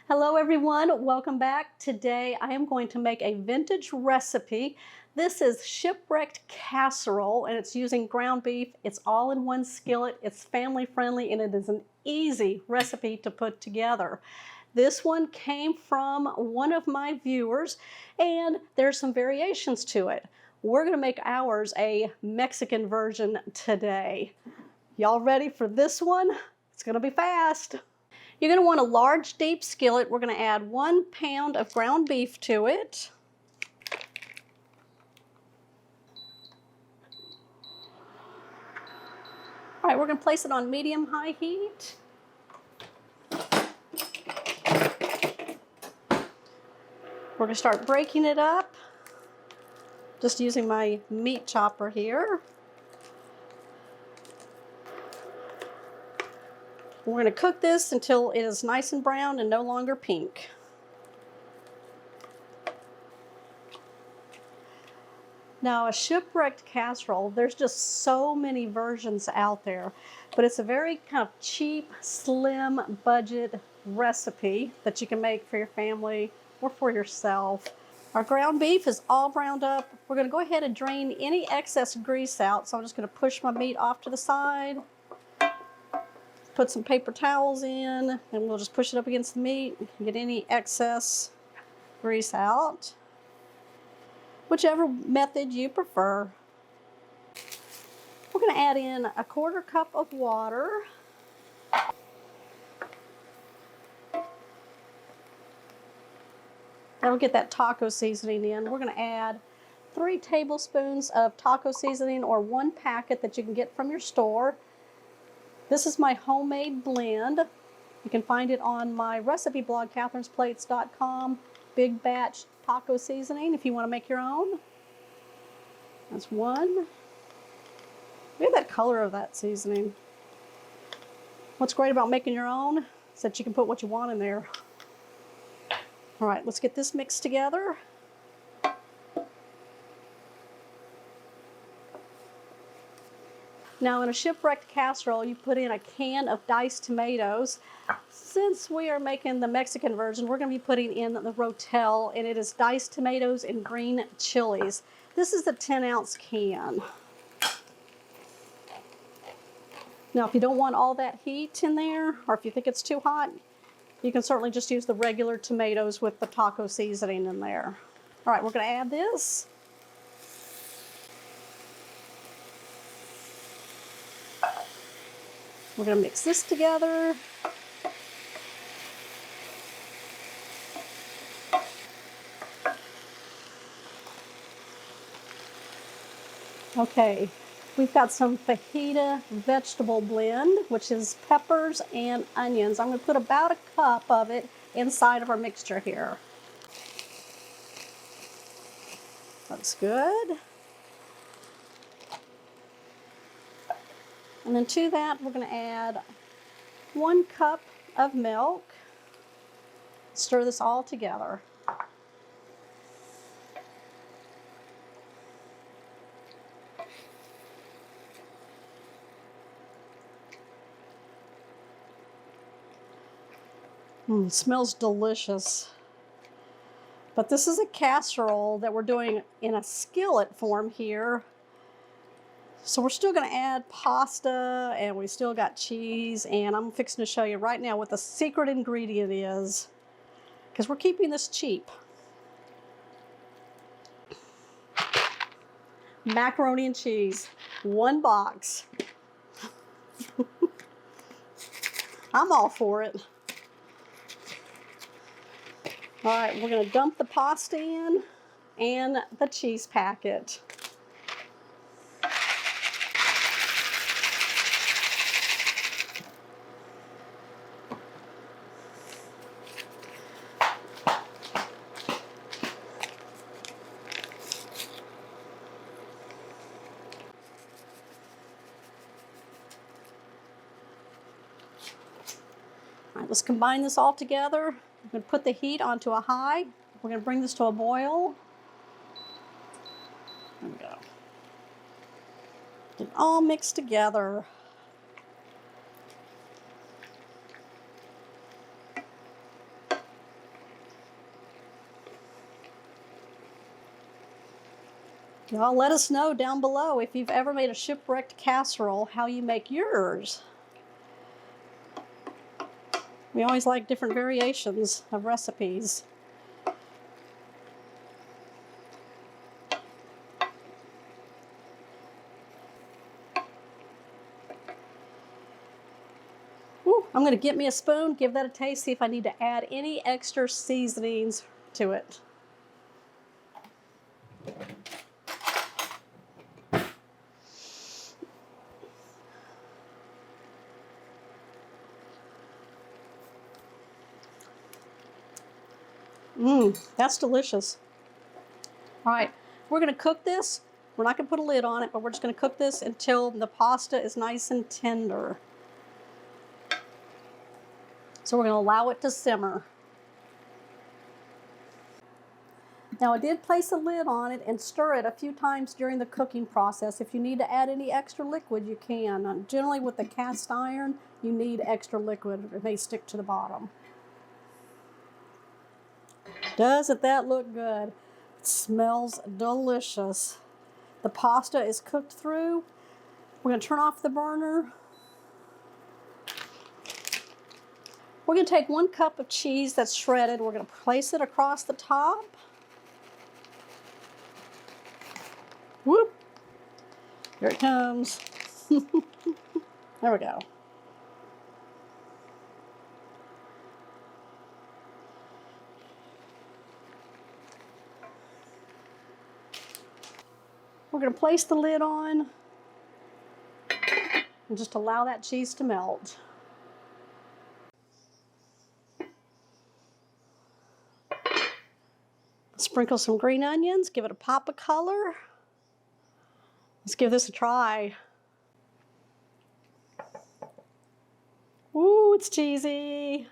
Hello everyone, welcome back. Today I am going to make a vintage recipe. This is shipwrecked casserole and it's using ground beef. It's all in one skillet. It's family friendly and it is an easy recipe to put together. This one came from one of my viewers and there's some variations to it. We're going to make ours a Mexican version today. Y'all ready for this one? It's going to be fast. You're going to want a large, deep skillet. We're going to add 1 pound of ground beef to it. All right, we're going to place it on medium-high heat. We're going to start breaking it up, just using my meat chopper here. We're going to cook this until it is nice and brown and no longer pink. Now, a shipwrecked casserole, there's just so many versions out there, but it's a very kind of cheap, slim budget recipe that you can make for your family or for yourself. Our ground beef is all browned up. We're going to go ahead and drain any excess grease out, so I'm just going to push my meat off to the side. Put some paper towels in and we'll just push it up against the meat and get any excess grease out. Whichever method you prefer. We're going to add in a 1/4 cup of water. That'll get that taco seasoning in. We're going to add 3 tablespoons of taco seasoning or 1 packet that you can get from your store. This is my homemade blend. You can find it on my recipe blog, katherinesplates.com. Big batch taco seasoning if you want to make your own. That's 1. Look at that color of that seasoning. What's great about making your own is that you can put what you want in there. All right, let's get this mixed together. Now, in a shipwrecked casserole, you put in a can of diced tomatoes. Since we are making the Mexican version, we're going to be putting in the Rotel, and it is diced tomatoes and green chilies. This is a 10-ounce can. Now, if you don't want all that heat in there, or if you think it's too hot, you can certainly just use the regular tomatoes with the taco seasoning in there. All right, we're going to add this. We're going to mix this together. Okay, we've got some fajita vegetable blend, which is peppers and onions. I'm going to put about 1 cup of it inside of our mixture here. Looks good. And then to that, we're going to add 1 cup of milk. Stir this all together. Smells delicious. But this is a casserole that we're doing in a skillet form here. So we're still going to add pasta and we still got cheese, and I'm fixing to show you right now what the secret ingredient is, because we're keeping this cheap. Macaroni and cheese, 1 box. I'm all for it. All right, we're going to dump the pasta in and the cheese packet. All right, let's combine this all together. I'm going to put the heat onto a high. We're going to bring this to a boil. There we go. Get it all mixed together. Y'all let us know down below if you've ever made a shipwrecked casserole, how you make yours. We always like different variations of recipes. Ooh, I'm going to get me a spoon, give that a taste, see if I need to add any extra seasonings to it. That's delicious. All right, we're going to cook this. We're not going to put a lid on it, but we're just going to cook this until the pasta is nice and tender. So we're going to allow it to simmer. Now I did place a lid on it and stir it a few times during the cooking process. If you need to add any extra liquid, you can. Generally with the cast iron, you need extra liquid. It may stick to the bottom. Doesn't that look good? It smells delicious. The pasta is cooked through. We're going to turn off the burner. We're going to take 1 cup of cheese that's shredded. We're going to place it across the top. Whoop! Here it comes. There we go. We're going to place the lid on and just allow that cheese to melt. Sprinkle some green onions, give it a pop of color. Let's give this a try. Ooh, it's cheesy.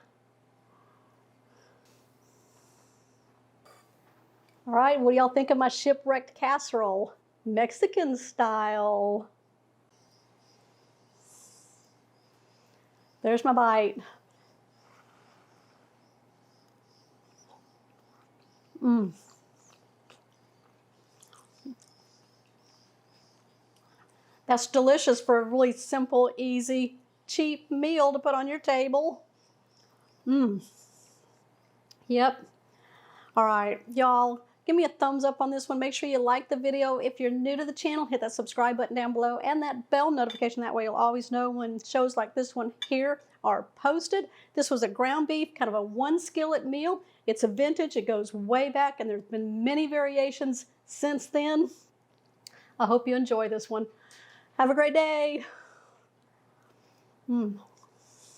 All right, what do y'all think of my shipwrecked casserole? Mexican style. There's my bite. That's delicious for a really simple, easy, cheap meal to put on your table. Yep. All right, y'all, give me a thumbs up on this one. Make sure you like the video. If you're new to the channel, hit that subscribe button down below and that bell notification. That way you'll always know when shows like this one here are posted. This was a ground beef, kind of a 1 skillet meal. It's a vintage, it goes way back, and there's been many variations since then. I hope you enjoy this one. Have a great day.